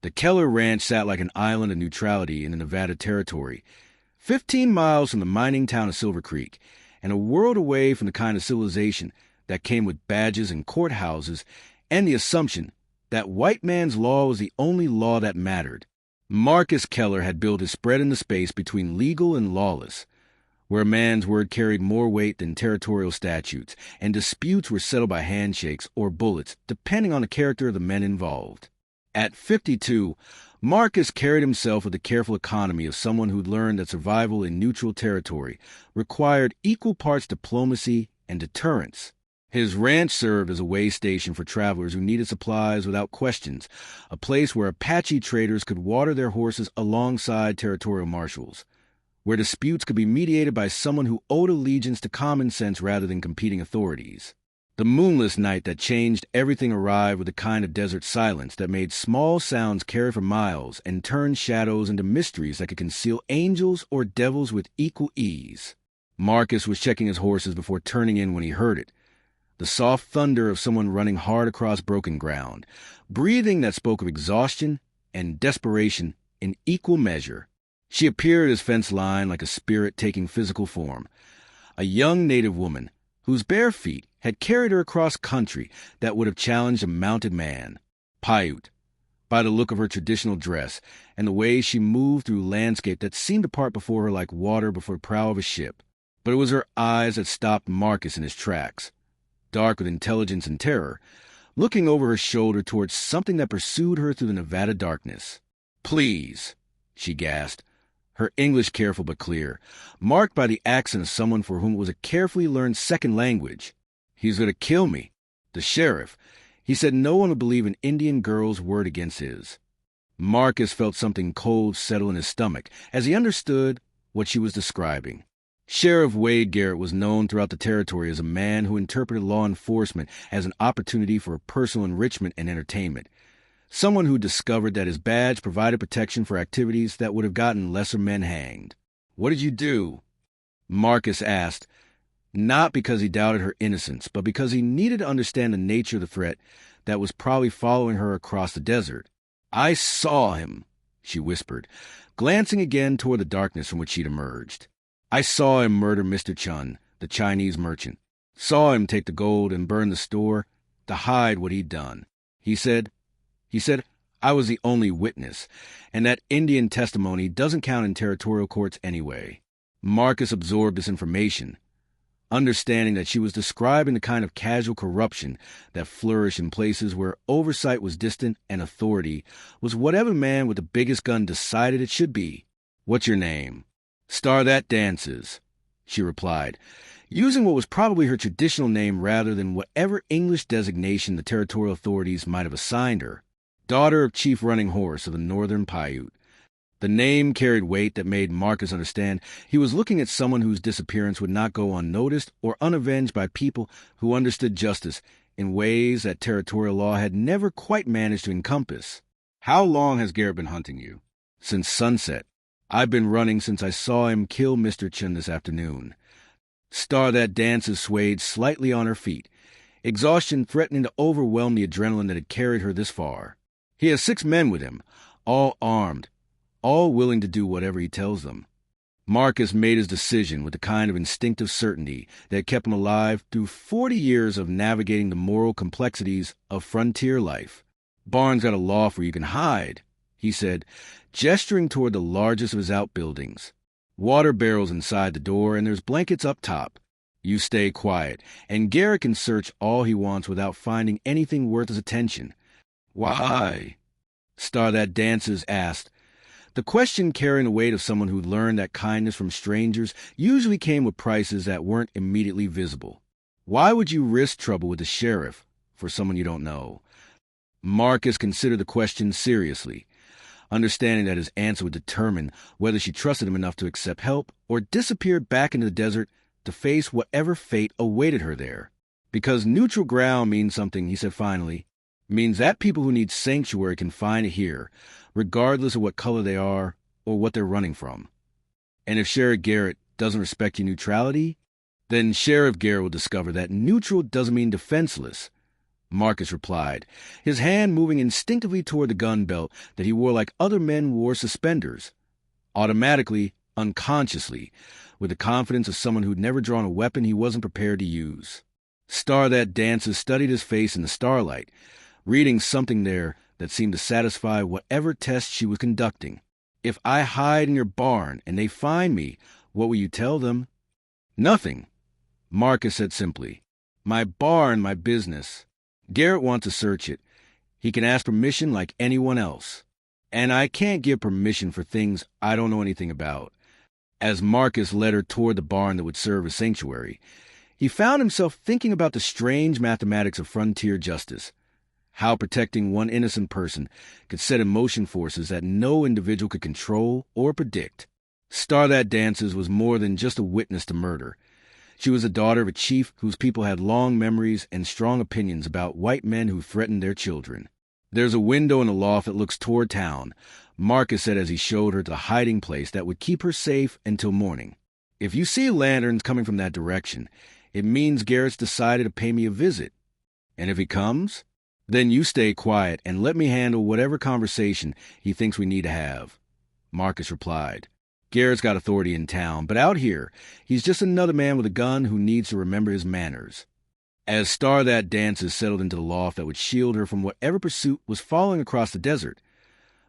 The Keller Ranch sat like an island of neutrality in the Nevada Territory, 15 miles from the mining town of Silver Creek, and a world away from the kind of civilization that came with badges and courthouses and the assumption that white man's law was the only law that mattered. Marcus Keller had built his spread in the space between legal and lawless, where a man's word carried more weight than territorial statutes, and disputes were settled by handshakes or bullets, depending on the character of the men involved. At 52, Marcus carried himself with the careful economy of someone who'd learned that survival in neutral territory required equal parts diplomacy and deterrence. His ranch served as a way station for travelers who needed supplies without questions, a place where Apache traders could water their horses alongside territorial marshals, where disputes could be mediated by someone who owed allegiance to common sense rather than competing authorities. The moonless night that changed everything arrived with a kind of desert silence that made small sounds carry for miles and turned shadows into mysteries that could conceal angels or devils with equal ease. Marcus was checking his horses before turning in when he heard it. The soft thunder of someone running hard across broken ground, breathing that spoke of exhaustion and desperation in equal measure. She appeared at his fence line like a spirit taking physical form, a young native woman whose bare feet had carried her across country that would have challenged a mounted man. Paiute, by the look of her traditional dress and the way she moved through landscape that seemed to part before her like water before the prow of a ship. But it was her eyes that stopped Marcus in his tracks, dark with intelligence and terror, looking over her shoulder towards something that pursued her through the Nevada darkness. "Please," she gasped, her English careful but clear, marked by the accent of someone for whom it was a carefully learned second language. "He's going to kill me. The sheriff. He said no one would believe an Indian girl's word against his." Marcus felt something cold settle in his stomach as he understood what she was describing. Sheriff Wade Garrett was known throughout the territory as a man who interpreted law enforcement as an opportunity for personal enrichment and entertainment. Someone who discovered that his badge provided protection for activities that would have gotten lesser men hanged. "What did you do?" Marcus asked, not because he doubted her innocence, but because he needed to understand the nature of the threat that was probably following her across the desert. "I saw him," she whispered, glancing again toward the darkness from which she'd emerged. "I saw him murder Mr. Chun, the Chinese merchant. Saw him take the gold and burn the store to hide what he'd done. He said, I was the only witness, and that Indian testimony doesn't count in territorial courts anyway." Marcus absorbed this information, understanding that she was describing the kind of casual corruption that flourished in places where oversight was distant and authority was whatever man with the biggest gun decided it should be. "What's your name?" "Star That Dances," she replied, using what was probably her traditional name rather than whatever English designation the territorial authorities might have assigned her. Daughter of Chief Running Horse of the Northern Paiute. The name carried weight that made Marcus understand he was looking at someone whose disappearance would not go unnoticed or unavenged by people who understood justice in ways that territorial law had never quite managed to encompass. "How long has Garrett been hunting you?" "Since sunset. I've been running since I saw him kill Mr. Chun this afternoon." Star That Dances swayed slightly on her feet, exhaustion threatening to overwhelm the adrenaline that had carried her this far. "He has 6 men with him, all armed, all willing to do whatever he tells them." Marcus made his decision with the kind of instinctive certainty that had kept him alive through 40 years of navigating the moral complexities of frontier life. "Barn's got a loft where you can hide," he said, gesturing toward the largest of his outbuildings. "Water barrels inside the door, and there's blankets up top. You stay quiet, and Garrett can search all he wants without finding anything worth his attention." "Why?" Star That Dances asked, the question carrying the weight of someone who'd learned that kindness from strangers usually came with prices that weren't immediately visible. "Why would you risk trouble with the sheriff for someone you don't know?" Marcus considered the question seriously, understanding that his answer would determine whether she trusted him enough to accept help or disappear back into the desert to face whatever fate awaited her there. "Because neutral ground means something," he said finally. "Means that people who need sanctuary can find it here, regardless of what color they are or what they're running from. And if Sheriff Garrett doesn't respect your neutrality, then Sheriff Garrett will discover that neutral doesn't mean defenseless, Marcus replied, his hand moving instinctively toward the gun belt that he wore like other men wore suspenders. Automatically, unconsciously, with the confidence of someone who'd never drawn a weapon he wasn't prepared to use. Star That Dances studied his face in the starlight, reading something there that seemed to satisfy whatever test she was conducting. If I hide in your barn and they find me, what will you tell them? Nothing, Marcus said simply. My barn, my business. Garrett wants to search it. He can ask permission like anyone else. And I can't give permission for things I don't know anything about. As Marcus led her toward the barn that would serve as sanctuary, he found himself thinking about the strange mathematics of frontier justice. How protecting one innocent person could set in motion forces that no individual could control or predict. Star That Dances was more than just a witness to murder. She was the daughter of a chief whose people had long memories and strong opinions about white men who threatened their children. There's a window in the loft that looks toward town, Marcus said as he showed her the hiding place that would keep her safe until morning. If you see lanterns coming from that direction, it means Garrett's decided to pay me a visit. And if he comes, then you stay quiet and let me handle whatever conversation he thinks we need to have, Marcus replied. Garrett's got authority in town, but out here, he's just another man with a gun who needs to remember his manners. As Star That Dances settled into the loft that would shield her from whatever pursuit was following across the desert,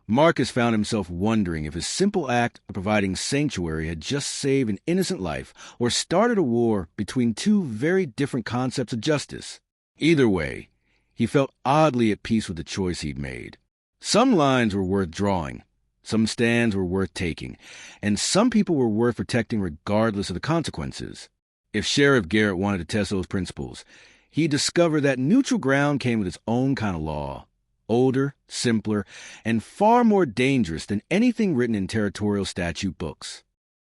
Marcus found himself wondering if his simple act of providing sanctuary had just saved an innocent life or started a war between two very different concepts of justice. Either way, he felt oddly at peace with the choice he'd made. Some lines were worth drawing, some stands were worth taking, and some people were worth protecting regardless of the consequences. If Sheriff Garrett wanted to test those principles, he discovered that neutral ground came with its own kind of law, older, simpler, and far more dangerous than anything written in territorial statute books.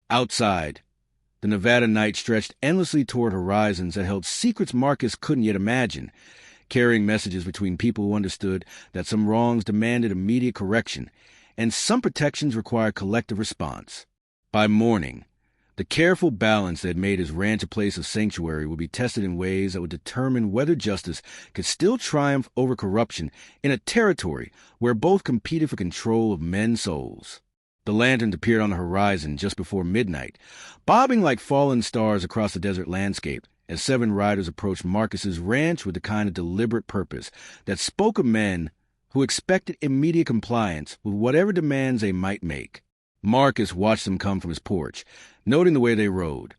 Outside, the Nevada night stretched endlessly toward horizons that held secrets Marcus couldn't yet imagine, carrying messages between people who understood that some wrongs demanded immediate correction, and some protections required collective response. By morning, the careful balance that made his ranch a place of sanctuary would be tested in ways that would determine whether justice could still triumph over corruption in a territory where both competed for control of men's souls. The lanterns appeared on the horizon just before midnight, bobbing like fallen stars across the desert landscape as 7 riders approached Marcus's ranch with the kind of deliberate purpose that spoke of men who expected immediate compliance with whatever demands they might make. Marcus watched them come from his porch, noting the way they rode.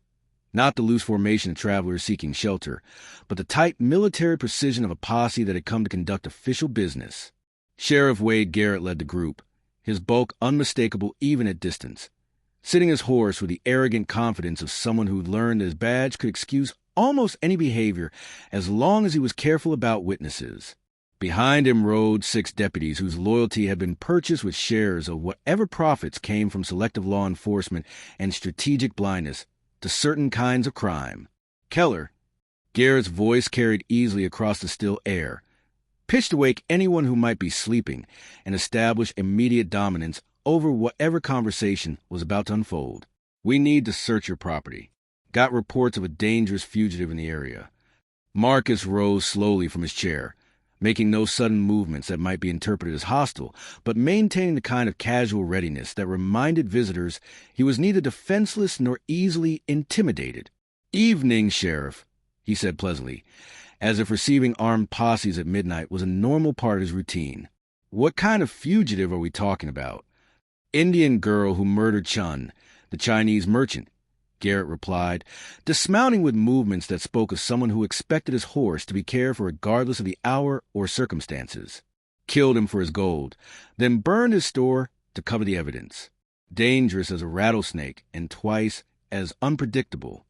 Not the loose formation of travelers seeking shelter, but the tight military precision of a posse that had come to conduct official business. Sheriff Wade Garrett led the group, his bulk unmistakable even at distance, sitting his horse with the arrogant confidence of someone who'd learned that his badge could excuse almost any behavior as long as he was careful about witnesses. Behind him rode 6 deputies whose loyalty had been purchased with shares of whatever profits came from selective law enforcement and strategic blindness to certain kinds of crime. Keller, Garrett's voice carried easily across the still air, pitched to wake anyone who might be sleeping and establish immediate dominance over whatever conversation was about to unfold. We need to search your property. Got reports of a dangerous fugitive in the area. Marcus rose slowly from his chair, making no sudden movements that might be interpreted as hostile, but maintaining the kind of casual readiness that reminded visitors he was neither defenseless nor easily intimidated. "Evening, Sheriff," he said pleasantly, as if receiving armed posses at midnight was a normal part of his routine. "What kind of fugitive are we talking about?" "Indian girl who murdered Chun, the Chinese merchant," Garrett replied, dismounting with movements that spoke of someone who expected his horse to be cared for regardless of the hour or circumstances. "Killed him for his gold, then burned his store to cover the evidence. Dangerous as a rattlesnake and twice as unpredictable."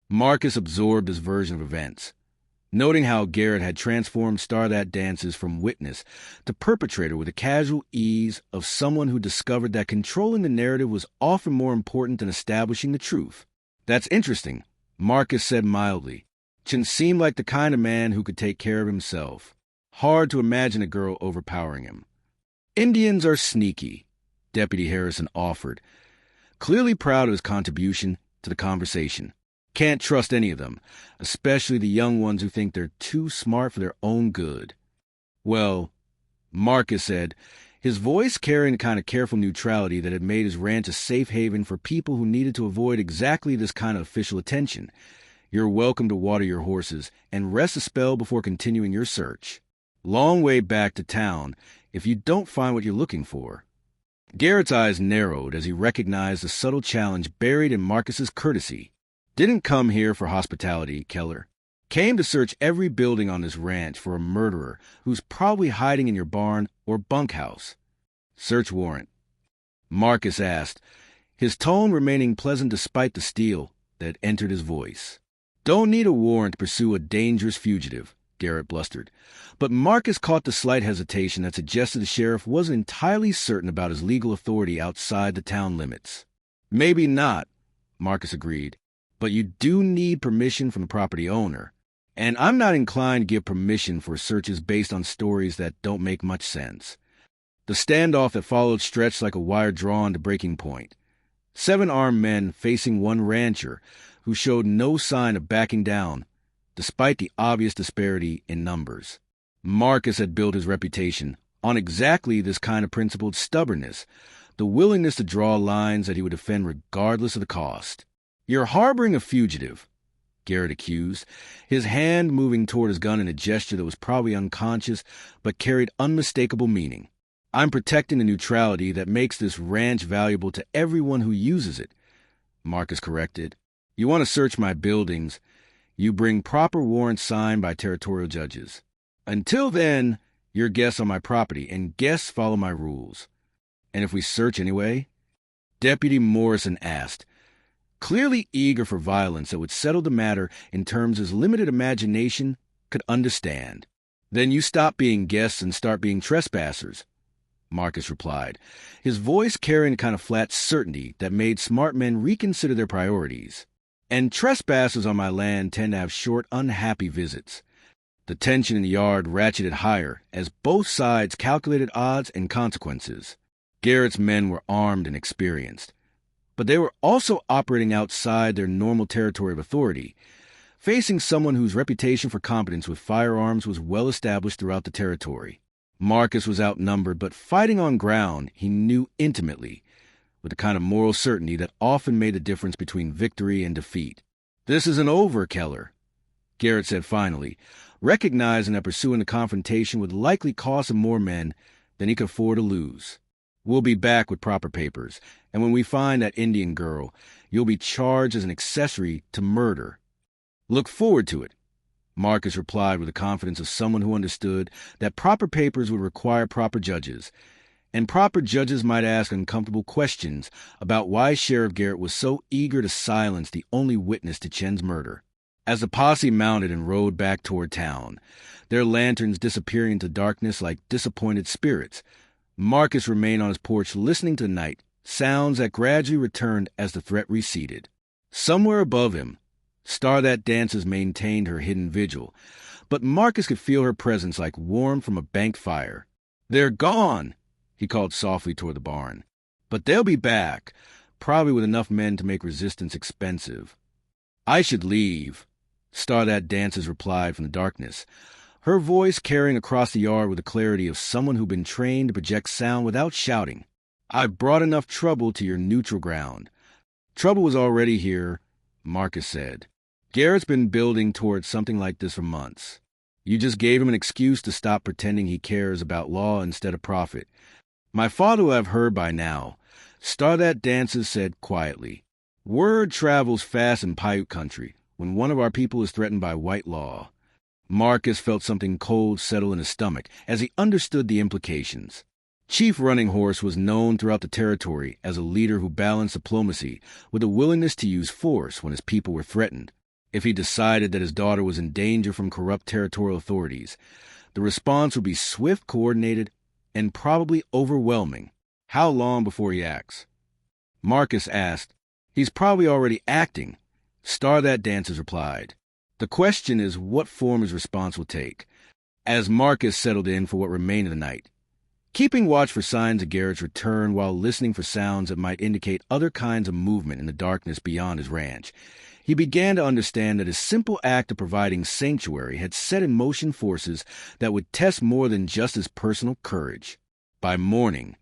Marcus absorbed his version of events, noting how Garrett had transformed Star That Dances from witness to perpetrator with the casual ease of someone who discovered that controlling the narrative was often more important than establishing the truth. "That's interesting," Marcus said mildly. Chun seemed like the kind of man who could take care of himself. Hard to imagine a girl overpowering him. "Indians are sneaky," Deputy Harrison offered, clearly proud of his contribution to the conversation. Can't trust any of them, especially the young ones who think they're too smart for their own good. Well, Marcus said, his voice carrying the kind of careful neutrality that had made his ranch a safe haven for people who needed to avoid exactly this kind of official attention. You're welcome to water your horses and rest a spell before continuing your search. Long way back to town if you don't find what you're looking for. Garrett's eyes narrowed as he recognized the subtle challenge buried in Marcus's courtesy. Didn't come here for hospitality, Keller. Came to search every building on this ranch for a murderer who's probably hiding in your barn or bunkhouse. Search warrant. Marcus asked, his tone remaining pleasant despite the steel that entered his voice. Don't need a warrant to pursue a dangerous fugitive, Garrett blustered. But Marcus caught the slight hesitation that suggested the sheriff wasn't entirely certain about his legal authority outside the town limits. Maybe not, Marcus agreed, but you do need permission from the property owner. And I'm not inclined to give permission for searches based on stories that don't make much sense. The standoff that followed stretched like a wire drawn to breaking point. 7 armed men facing one rancher who showed no sign of backing down, despite the obvious disparity in numbers. Marcus had built his reputation on exactly this kind of principled stubbornness, the willingness to draw lines that he would defend regardless of the cost. You're harboring a fugitive, Garrett accused, his hand moving toward his gun in a gesture that was probably unconscious but carried unmistakable meaning. I'm protecting the neutrality that makes this ranch valuable to everyone who uses it, Marcus corrected. You want to search my buildings, you bring proper warrants signed by territorial judges. Until then, you're guests on my property, and guests follow my rules. And if we search anyway? Deputy Morrison asked, clearly eager for violence that would settle the matter in terms his limited imagination could understand. Then you stop being guests and start being trespassers, Marcus replied, his voice carrying a kind of flat certainty that made smart men reconsider their priorities. And trespassers on my land tend to have short, unhappy visits. The tension in the yard ratcheted higher as both sides calculated odds and consequences. Garrett's men were armed and experienced, but they were also operating outside their normal territory of authority, facing someone whose reputation for competence with firearms was well established throughout the territory. Marcus was outnumbered, but fighting on ground he knew intimately, with the kind of moral certainty that often made the difference between victory and defeat. This isn't over, Keller, Garrett said finally, recognizing that pursuing the confrontation would likely cost him more men than he could afford to lose. We'll be back with proper papers, and when we find that Indian girl, you'll be charged as an accessory to murder. Look forward to it, Marcus replied with the confidence of someone who understood that proper papers would require proper judges, and proper judges might ask uncomfortable questions about why Sheriff Garrett was so eager to silence the only witness to Chen's murder. As the posse mounted and rode back toward town, their lanterns disappearing into darkness like disappointed spirits, Marcus remained on his porch listening to the night, sounds that gradually returned as the threat receded. Somewhere above him, Star That Dances maintained her hidden vigil, but Marcus could feel her presence like warmth from a banked fire. They're gone, he called softly toward the barn. But they'll be back, probably with enough men to make resistance expensive. I should leave, Star That Dances replied from the darkness, her voice carrying across the yard with the clarity of someone who'd been trained to project sound without shouting. I've brought enough trouble to your neutral ground. Trouble was already here, Marcus said. Garrett's been building towards something like this for months. You just gave him an excuse to stop pretending he cares about law instead of profit. My father will have heard by now, Star That Dances said quietly. Word travels fast in Paiute country when one of our people is threatened by white law. Marcus felt something cold settle in his stomach as he understood the implications. Chief Running Horse was known throughout the territory as a leader who balanced diplomacy with a willingness to use force when his people were threatened. If he decided that his daughter was in danger from corrupt territorial authorities, the response would be swift, coordinated, and probably overwhelming. How long before he acts? Marcus asked. He's probably already acting, Star That Dances replied. The question is what form his response will take. As Marcus settled in for what remained of the night, keeping watch for signs of Garrett's return while listening for sounds that might indicate other kinds of movement in the darkness beyond his ranch, He began to understand that his simple act of providing sanctuary had set in motion forces that would test more than just his personal courage. By morning,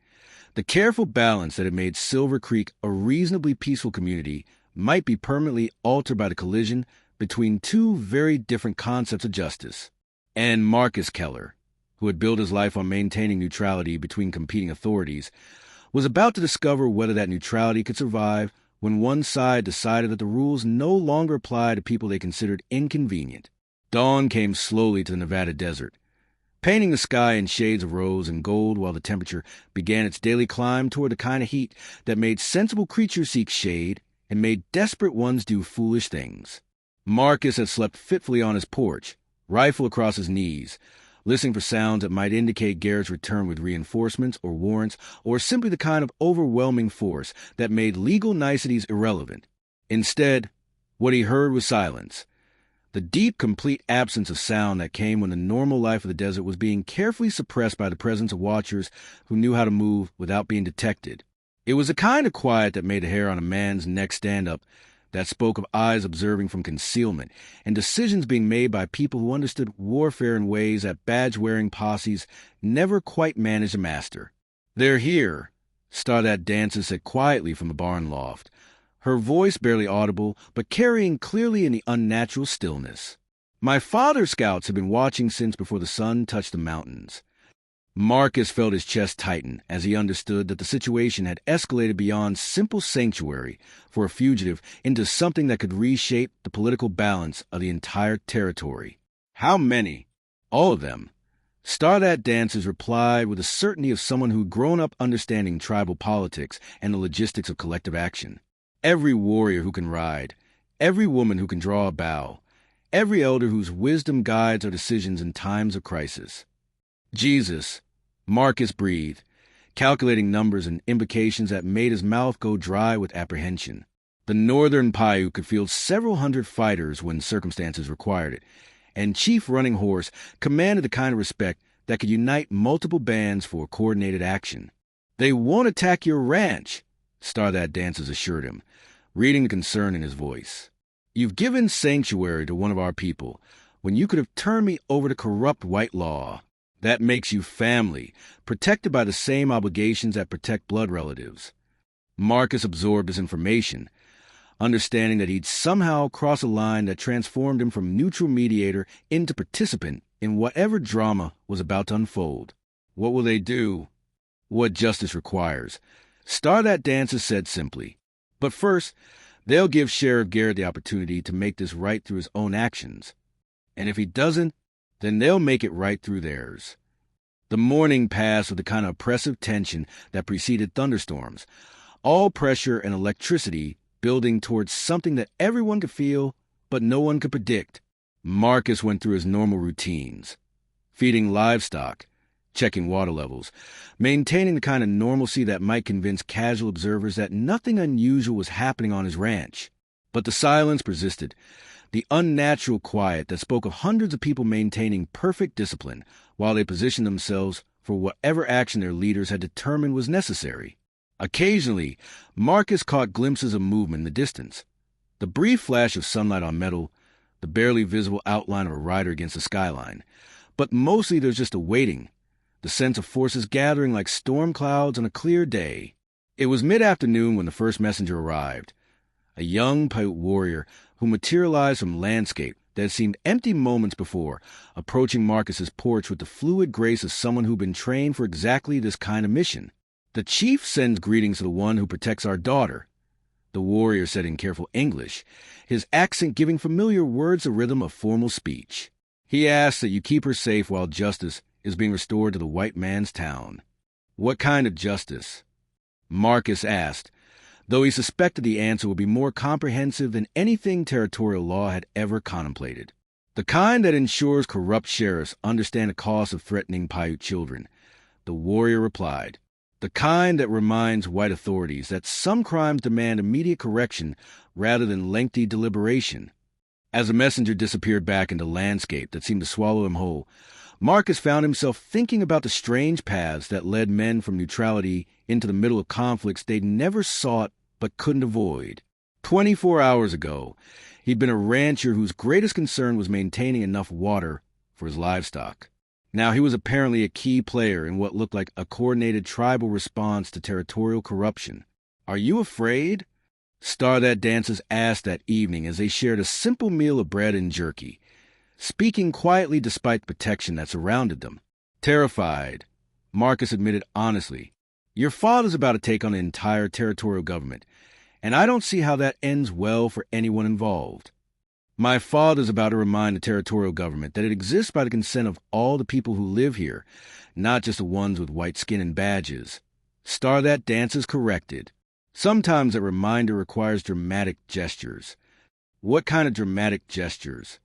the careful balance that had made Silver Creek a reasonably peaceful community might be permanently altered by the collision between two very different concepts of justice. And Marcus Keller, who had built his life on maintaining neutrality between competing authorities, was about to discover whether that neutrality could survive when one side decided that the rules no longer applied to people they considered inconvenient. Dawn came slowly to the Nevada desert, painting the sky in shades of rose and gold while the temperature began its daily climb toward the kind of heat that made sensible creatures seek shade and made desperate ones do foolish things. Marcus had slept fitfully on his porch, rifle across his knees, listening for sounds that might indicate Garrett's return with reinforcements or warrants, or simply the kind of overwhelming force that made legal niceties irrelevant. Instead, what he heard was silence. The deep, complete absence of sound that came when the normal life of the desert was being carefully suppressed by the presence of watchers who knew how to move without being detected. It was a kind of quiet that made the hair on a man's neck stand up, that spoke of eyes observing from concealment, and decisions being made by people who understood warfare in ways that badge-wearing posses never quite managed to master. "They're here," Stardat Dancer said quietly from the barn loft, her voice barely audible, but carrying clearly in the unnatural stillness. "My father's scouts have been watching since before the sun touched the mountains." Marcus felt his chest tighten as he understood that the situation had escalated beyond simple sanctuary for a fugitive into something that could reshape the political balance of the entire territory. "How many?" "All of them." Stardat Dancers replied with the certainty of someone who'd grown up understanding tribal politics and the logistics of collective action. "Every warrior who can ride, every woman who can draw a bow, every elder whose wisdom guides our decisions in times of crisis." "Jesus," Marcus breathed, calculating numbers and implications that made his mouth go dry with apprehension. The northern Paiute could field several hundred fighters when circumstances required it, and Chief Running Horse commanded the kind of respect that could unite multiple bands for coordinated action. "They won't attack your ranch," Stardat Dancers assured him, reading the concern in his voice. "You've given sanctuary to one of our people when you could have turned me over to corrupt white law. That makes you family, protected by the same obligations that protect blood relatives." Marcus absorbed this information, understanding that he'd somehow crossed a line that transformed him from neutral mediator into participant in whatever drama was about to unfold. "What will they do?" "What justice requires," Stardat Dancer said simply. "But first, they'll give Sheriff Garrett the opportunity to make this right through his own actions. And if he doesn't, then they'll make it right through theirs." The morning passed with the kind of oppressive tension that preceded thunderstorms, all pressure and electricity building towards something that everyone could feel, but no one could predict. Marcus went through his normal routines, feeding livestock, checking water levels, maintaining the kind of normalcy that might convince casual observers that nothing unusual was happening on his ranch. But the silence persisted, the unnatural quiet that spoke of hundreds of people maintaining perfect discipline while they positioned themselves for whatever action their leaders had determined was necessary. Occasionally, Marcus caught glimpses of movement in the distance, the brief flash of sunlight on metal, the barely visible outline of a rider against the skyline. But mostly there's just a waiting, the sense of forces gathering like storm clouds on a clear day. It was mid-afternoon when the first messenger arrived, a young Paiute warrior who materialized from landscape that had seemed empty moments before, approaching Marcus's porch with the fluid grace of someone who'd been trained for exactly this kind of mission. "The chief sends greetings to the one who protects our daughter," the warrior said in careful English, his accent giving familiar words the rhythm of formal speech. "He asks that you keep her safe while justice is being restored to the white man's town." "What kind of justice?" Marcus asked, though he suspected the answer would be more comprehensive than anything territorial law had ever contemplated. "The kind that ensures corrupt sheriffs understand the cost of threatening Paiute children," the warrior replied. "The kind that reminds white authorities that some crimes demand immediate correction rather than lengthy deliberation." As the messenger disappeared back into landscape that seemed to swallow him whole, Marcus found himself thinking about the strange paths that led men from neutrality into the middle of conflicts they'd never sought but couldn't avoid. 24 hours ago, he'd been a rancher whose greatest concern was maintaining enough water for his livestock. Now he was apparently a key player in what looked like a coordinated tribal response to territorial corruption. "Are you afraid?" Star That Dances asked that evening as they shared a simple meal of bread and jerky, speaking quietly despite the protection that surrounded them. "Terrified," Marcus admitted honestly. "Your father's about to take on the entire territorial government, and I don't see how that ends well for anyone involved. My father's about to remind the territorial government that it exists by the consent of all the people who live here, not just the ones with white skin and badges." Star That Dances corrected. "Sometimes a reminder requires dramatic gestures." "What kind of dramatic gestures?"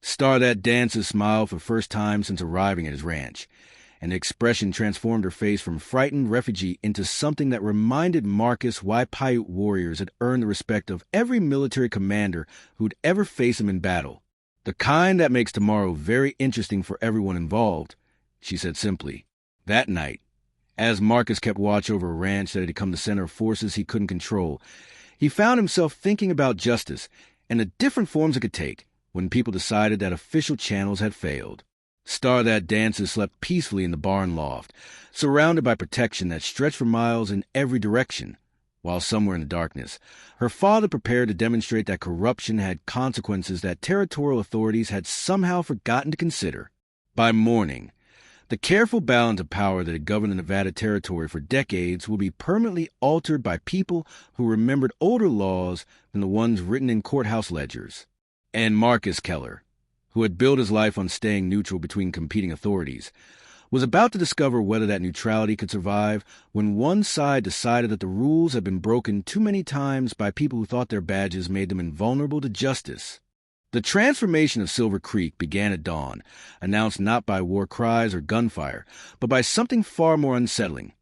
Star That Dances smiled for the first time since arriving at his ranch, and the expression transformed her face from frightened refugee into something that reminded Marcus why Paiute warriors had earned the respect of every military commander who'd ever faced them in battle. "The kind that makes tomorrow very interesting for everyone involved," she said simply. That night, as Marcus kept watch over a ranch that had become the center of forces he couldn't control, he found himself thinking about justice and the different forms it could take when people decided that official channels had failed. Star That Dances slept peacefully in the barn loft, surrounded by protection that stretched for miles in every direction, while somewhere in the darkness, her father prepared to demonstrate that corruption had consequences that territorial authorities had somehow forgotten to consider. By morning, the careful balance of power that had governed the Nevada Territory for decades will be permanently altered by people who remembered older laws than the ones written in courthouse ledgers. And Marcus Keller, who had built his life on staying neutral between competing authorities, was about to discover whether that neutrality could survive when one side decided that the rules had been broken too many times by people who thought their badges made them invulnerable to justice. The transformation of Silver Creek began at dawn, announced not by war cries or gunfire, but by something far more unsettling: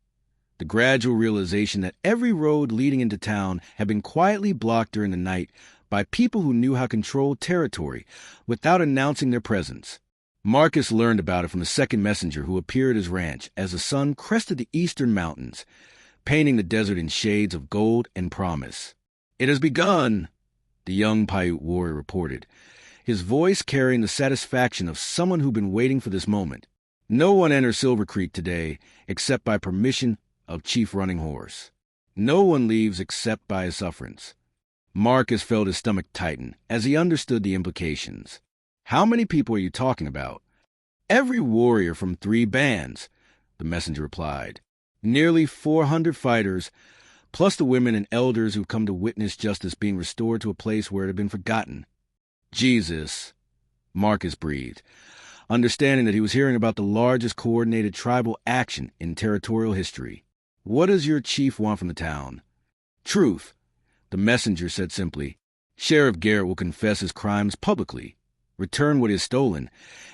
the gradual realization that every road leading into town had been quietly blocked during the night by people who knew how to control territory without announcing their presence. Marcus learned about it from the second messenger who appeared at his ranch as the sun crested the eastern mountains, painting the desert in shades of gold and promise. "It has begun," the young Paiute warrior reported, his voice carrying the satisfaction of someone who'd been waiting for this moment. "No one enters Silver Creek today except by permission of Chief Running Horse. No one leaves except by his sufferance." Marcus felt his stomach tighten as he understood the implications. "How many people are you talking about?" "Every warrior from 3 bands, the messenger replied. "Nearly 400 fighters, plus the women and elders who've come to witness justice being restored to a place where it had been forgotten." "Jesus," Marcus breathed, understanding that he was hearing about the largest coordinated tribal action in territorial history. "What does your chief want from the town?" "Truth," the messenger said simply. "Sheriff Garrett will confess his crimes publicly, return what is stolen,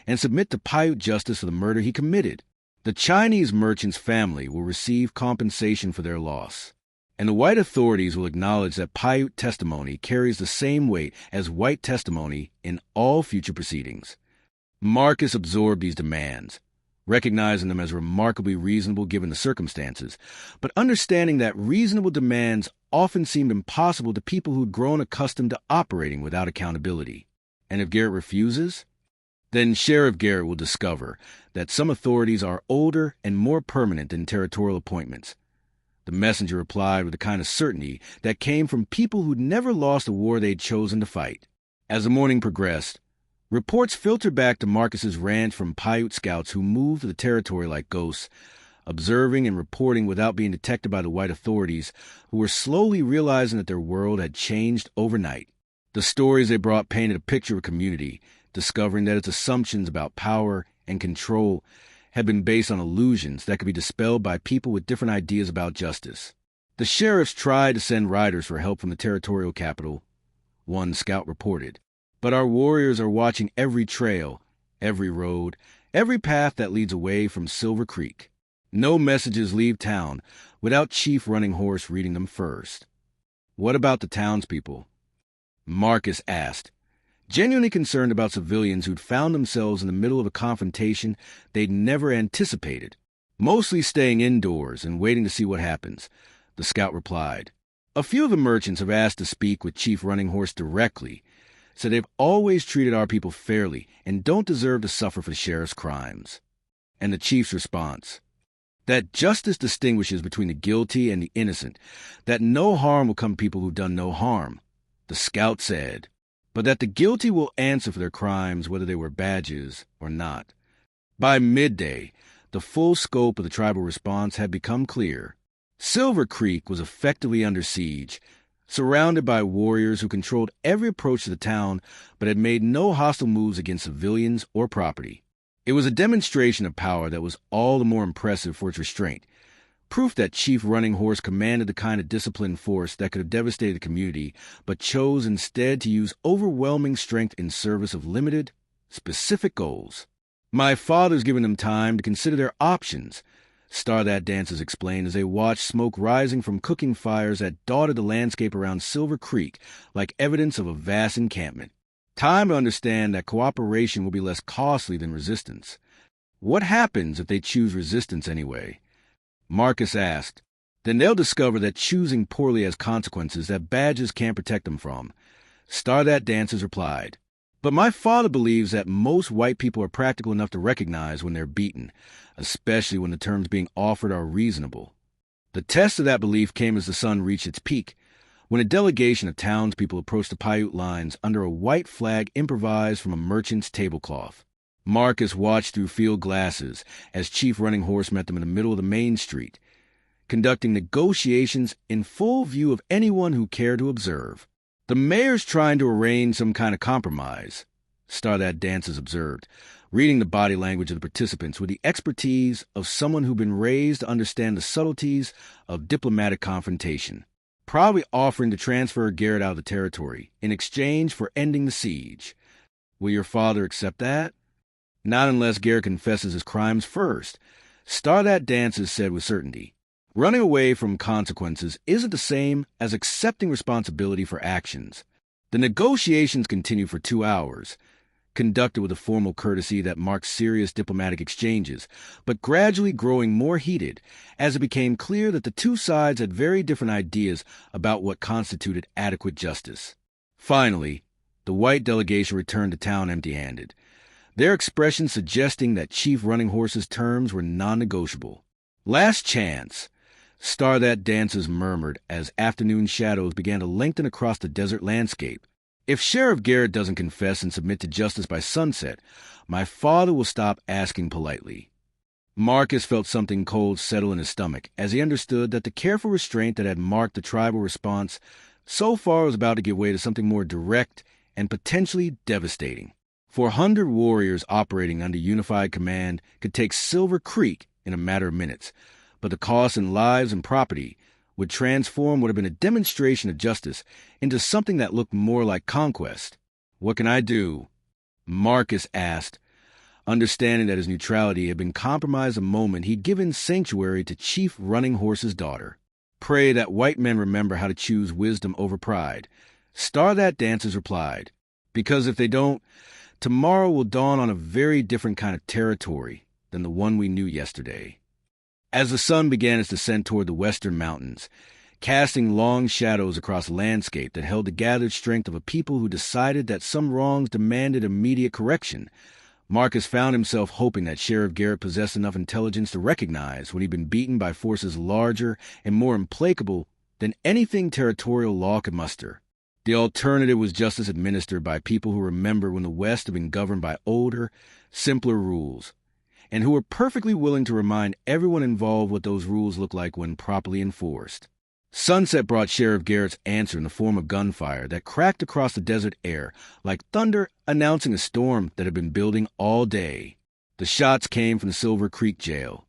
and submit to Paiute justice for the murder he committed. The Chinese merchant's family will receive compensation for their loss, and the white authorities will acknowledge that Paiute testimony carries the same weight as white testimony in all future proceedings." Marcus absorbed these demands, recognizing them as remarkably reasonable given the circumstances, but understanding that reasonable demands often seemed impossible to people who'd grown accustomed to operating without accountability. And if Garrett refuses, then Sheriff Garrett will discover that some authorities are older and more permanent than territorial appointments. The messenger replied with the kind of certainty that came from people who'd never lost a war they'd chosen to fight. As the morning progressed, reports filtered back to Marcus's ranch from Paiute scouts who moved to the territory like ghosts, observing and reporting without being detected by the white authorities, who were slowly realizing that their world had changed overnight. The stories they brought painted a picture of community, discovering that its assumptions about power and control had been based on illusions that could be dispelled by people with different ideas about justice. "The sheriffs tried to send riders for help from the territorial capital," one scout reported, "but our warriors are watching every trail, every road, every path that leads away from Silver Creek. No messages leave town without Chief Running Horse reading them first." "What about the townspeople?" Marcus asked, genuinely concerned about civilians who'd found themselves in the middle of a confrontation they'd never anticipated. "Mostly staying indoors and waiting to see what happens," the scout replied. A few of the merchants have asked to speak with Chief Running Horse directly, so they've always treated our people fairly and don't deserve to suffer for the sheriff's crimes. And the chief's response: that justice distinguishes between the guilty and the innocent, that no harm will come to people who've done no harm. The scout said, but that the guilty will answer for their crimes whether they wear badges or not. By midday, the full scope of the tribal response had become clear. Silver Creek was effectively under siege, surrounded by warriors who controlled every approach to the town but had made no hostile moves against civilians or property. It was a demonstration of power that was all the more impressive for its restraint, proof that Chief Running Horse commanded the kind of disciplined force that could have devastated the community, but chose instead to use overwhelming strength in service of limited, specific goals. My father's given them time to consider their options, Star That Dancers explained as they watched smoke rising from cooking fires that dotted the landscape around Silver Creek like evidence of a vast encampment. Time to understand that cooperation will be less costly than resistance. What happens if they choose resistance anyway? Marcus asked. Then they'll discover that choosing poorly has consequences that badges can't protect them from. Star That Dancers replied. But my father believes that most white people are practical enough to recognize when they're beaten, especially when the terms being offered are reasonable. The test of that belief came as the sun reached its peak, when a delegation of townspeople approached the Paiute lines under a white flag improvised from a merchant's tablecloth. Marcus watched through field glasses as Chief Running Horse met them in the middle of the main street, conducting negotiations in full view of anyone who cared to observe. The mayor's trying to arrange some kind of compromise, Star That Dancers observed, reading the body language of the participants with the expertise of someone who'd been raised to understand the subtleties of diplomatic confrontation. Probably offering to transfer Garrett out of the territory in exchange for ending the siege. Will your father accept that? Not unless Garrett confesses his crimes first, Star That Dancers said with certainty. Running away from consequences isn't the same as accepting responsibility for actions. The negotiations continued for 2 hours, conducted with a formal courtesy that marked serious diplomatic exchanges, but gradually growing more heated as it became clear that the two sides had very different ideas about what constituted adequate justice. Finally, the white delegation returned to town empty-handed, their expression suggesting that Chief Running Horse's terms were non-negotiable. Last chance, Star That Dancers murmured as afternoon shadows began to lengthen across the desert landscape. If Sheriff Garrett doesn't confess and submit to justice by sunset, my father will stop asking politely. Marcus felt something cold settle in his stomach as he understood that the careful restraint that had marked the tribal response so far was about to give way to something more direct and potentially devastating. 400 warriors operating under unified command could take Silver Creek in a matter of minutes, but the cost in lives and property would transform what had been a demonstration of justice into something that looked more like conquest. What can I do? Marcus asked, understanding that his neutrality had been compromised the moment he'd given sanctuary to Chief Running Horse's daughter. Pray that white men remember how to choose wisdom over pride. Star That Dancers replied, because if they don't, tomorrow will dawn on a very different kind of territory than the one we knew yesterday. As the sun began its descent toward the western mountains, casting long shadows across a landscape that held the gathered strength of a people who decided that some wrongs demanded immediate correction, Marcus found himself hoping that Sheriff Garrett possessed enough intelligence to recognize when he'd been beaten by forces larger and more implacable than anything territorial law could muster. The alternative was justice administered by people who remember when the West had been governed by older, simpler rules, and who were perfectly willing to remind everyone involved what those rules looked like when properly enforced. Sunset brought Sheriff Garrett's answer in the form of gunfire that cracked across the desert air like thunder announcing a storm that had been building all day. The shots came from the Silver Creek jail,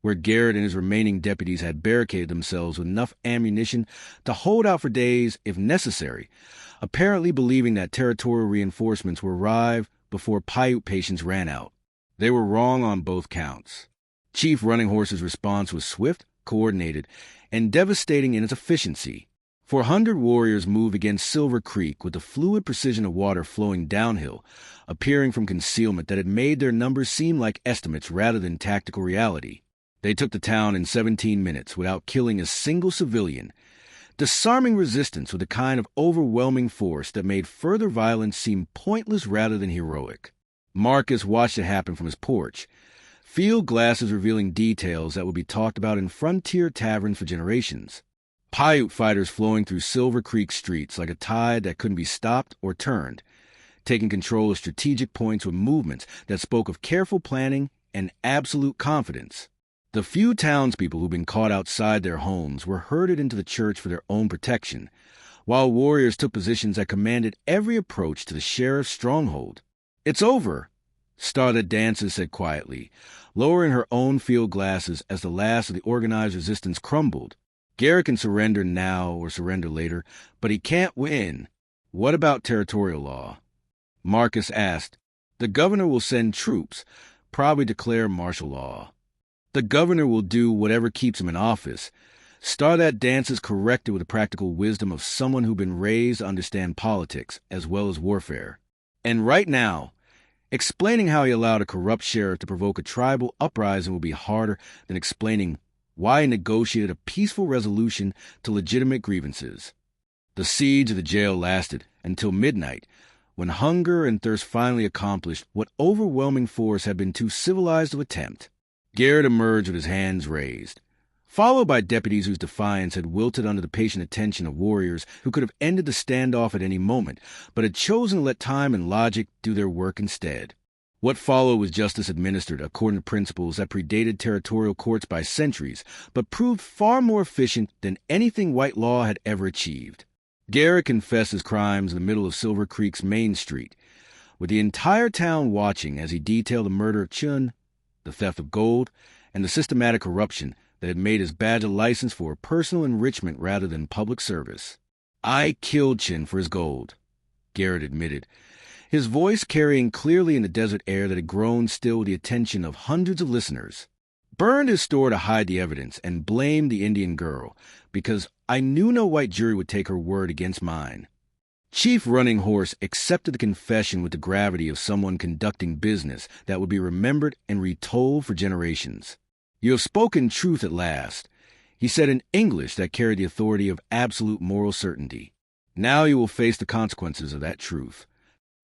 where Garrett and his remaining deputies had barricaded themselves with enough ammunition to hold out for days if necessary, apparently believing that territorial reinforcements would arrive before Paiute patience ran out. They were wrong on both counts. Chief Running Horse's response was swift, coordinated, and devastating in its efficiency. 400 warriors moved against Silver Creek with the fluid precision of water flowing downhill, appearing from concealment that had made their numbers seem like estimates rather than tactical reality. They took the town in 17 minutes without killing a single civilian, disarming resistance with a kind of overwhelming force that made further violence seem pointless rather than heroic. Marcus watched it happen from his porch, field glasses revealing details that would be talked about in frontier taverns for generations. Paiute fighters flowing through Silver Creek streets like a tide that couldn't be stopped or turned, taking control of strategic points with movements that spoke of careful planning and absolute confidence. The few townspeople who'd been caught outside their homes were herded into the church for their own protection, while warriors took positions that commanded every approach to the sheriff's stronghold. "It's over," Star That Dances said quietly, lowering her own field glasses as the last of the organized resistance crumbled. "Garrett can surrender now or surrender later, but he can't win." "What about territorial law?" Marcus asked. "The governor will send troops, probably declare martial law." "The governor will do whatever keeps him in office." Star That Dances corrected with the practical wisdom of someone who'd been raised to understand politics as well as warfare. "And right now, explaining how he allowed a corrupt sheriff to provoke a tribal uprising will be harder than explaining why he negotiated a peaceful resolution to legitimate grievances." The siege of the jail lasted until midnight, when hunger and thirst finally accomplished what overwhelming force had been too civilized to attempt. Garrett emerged with his hands raised, followed by deputies whose defiance had wilted under the patient attention of warriors who could have ended the standoff at any moment, but had chosen to let time and logic do their work instead. What followed was justice administered according to principles that predated territorial courts by centuries, but proved far more efficient than anything white law had ever achieved. Garrett confessed his crimes in the middle of Silver Creek's Main Street, with the entire town watching as he detailed the murder of Chun, the theft of gold, and the systematic corruption that had made his badge a license for personal enrichment rather than public service. "I killed Chin for his gold," Garrett admitted, his voice carrying clearly in the desert air that had grown still with the attention of hundreds of listeners. "Burned his store to hide the evidence and blamed the Indian girl, because I knew no white jury would take her word against mine." Chief Running Horse accepted the confession with the gravity of someone conducting business that would be remembered and retold for generations. "You have spoken truth at last," he said in English that carried the authority of absolute moral certainty. "Now you will face the consequences of that truth."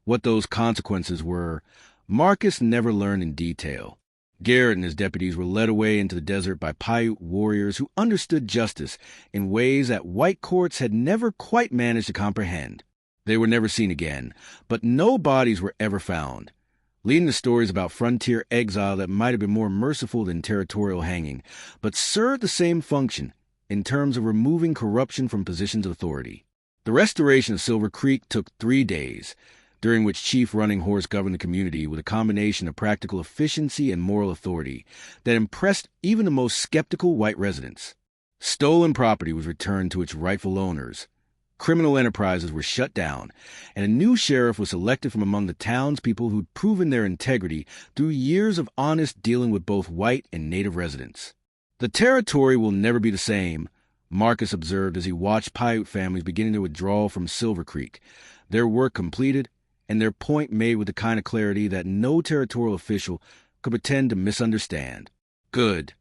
What those consequences were, Marcus never learned in detail. Garrett and his deputies were led away into the desert by Paiute warriors who understood justice in ways that white courts had never quite managed to comprehend. They were never seen again, but no bodies were ever found, leading to stories about frontier exile that might have been more merciful than territorial hanging, but served the same function in terms of removing corruption from positions of authority. The restoration of Silver Creek took 3 days, during which Chief Running Horse governed the community with a combination of practical efficiency and moral authority that impressed even the most skeptical white residents. Stolen property was returned to its rightful owners. Criminal enterprises were shut down, and a new sheriff was selected from among the townspeople who'd proven their integrity through years of honest dealing with both white and native residents. "The territory will never be the same," Marcus observed as he watched Paiute families beginning to withdraw from Silver Creek, their work completed and their point made with the kind of clarity that no territorial official could pretend to misunderstand. "Good,"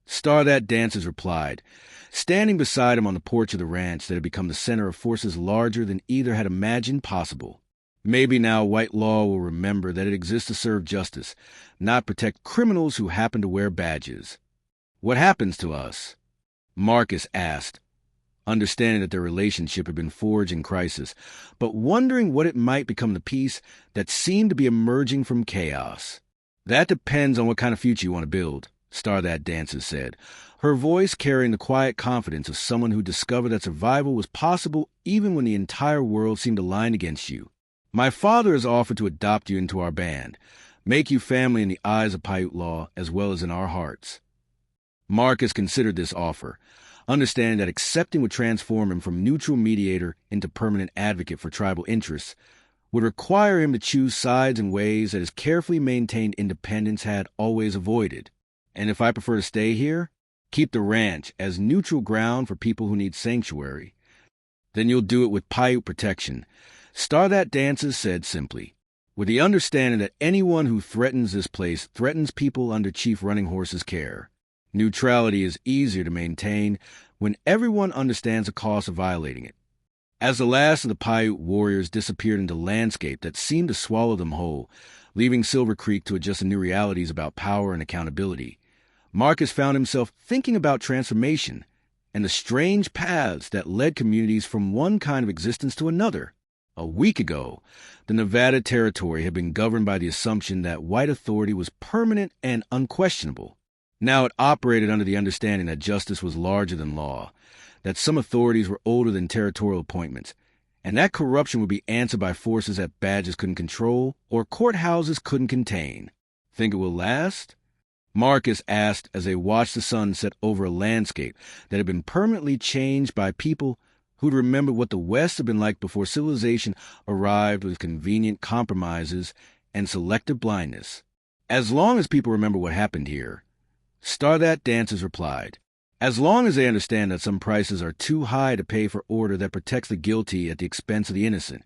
Star That Dances replied, standing beside him on the porch of the ranch that had become the center of forces larger than either had imagined possible. "Maybe now white law will remember that it exists to serve justice, not protect criminals who happen to wear badges." "What happens to us?" Marcus asked, understanding that their relationship had been forged in crisis, but wondering what it might become the peace that seemed to be emerging from chaos. "That depends on what kind of future you want to build," Star That Dances said, her voice carrying the quiet confidence of someone who discovered that survival was possible even when the entire world seemed aligned against you. "My father has offered to adopt you into our band, make you family in the eyes of Paiute law as well as in our hearts." Marcus considered this offer, understanding that accepting would transform him from neutral mediator into permanent advocate for tribal interests, would require him to choose sides in ways that his carefully maintained independence had always avoided. "And if I prefer to stay here, keep the ranch as neutral ground for people who need sanctuary, then you'll do it with Paiute protection," Star That Dances said simply, with the understanding that anyone who threatens this place threatens people under Chief Running Horse's care. Neutrality is easier to maintain, when everyone understands the cost of violating it. As the last of the Paiute warriors disappeared into landscape that seemed to swallow them whole, leaving Silver Creek to adjust to new realities about power and accountability, Marcus found himself thinking about transformation and the strange paths that led communities from one kind of existence to another. A week ago, the Nevada Territory had been governed by the assumption that white authority was permanent and unquestionable. Now it operated under the understanding that justice was larger than law, that some authorities were older than territorial appointments, and that corruption would be answered by forces that badges couldn't control or courthouses couldn't contain. Think it will last? Marcus asked as they watched the sun set over a landscape that had been permanently changed by people who'd remembered what the West had been like before civilization arrived with convenient compromises and selective blindness. As long as people remember what happened here, Stardat Dancers replied, as long as they understand that some prices are too high to pay for order that protects the guilty at the expense of the innocent.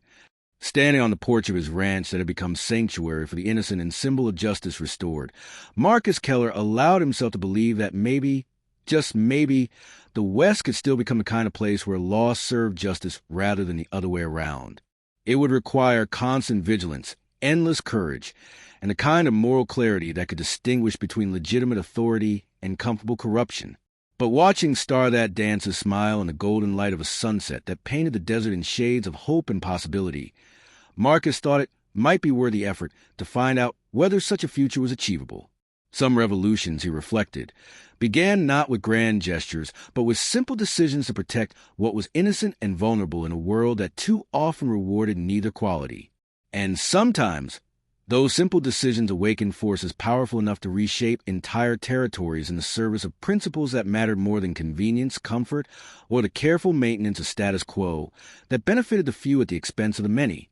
Standing on the porch of his ranch that had become sanctuary for the innocent and symbol of justice restored, Marcus Keller allowed himself to believe that maybe, just maybe, the West could still become the kind of place where law served justice rather than the other way around. It would require constant vigilance, endless courage, and the kind of moral clarity that could distinguish between legitimate authority and comfortable corruption. But watching Stardat Dancers smile in the golden light of a sunset that painted the desert in shades of hope and possibility, Marcus thought it might be worth the effort to find out whether such a future was achievable. Some revolutions, he reflected, began not with grand gestures, but with simple decisions to protect what was innocent and vulnerable in a world that too often rewarded neither quality. And sometimes, those simple decisions awakened forces powerful enough to reshape entire territories in the service of principles that mattered more than convenience, comfort, or the careful maintenance of status quo that benefited the few at the expense of the many.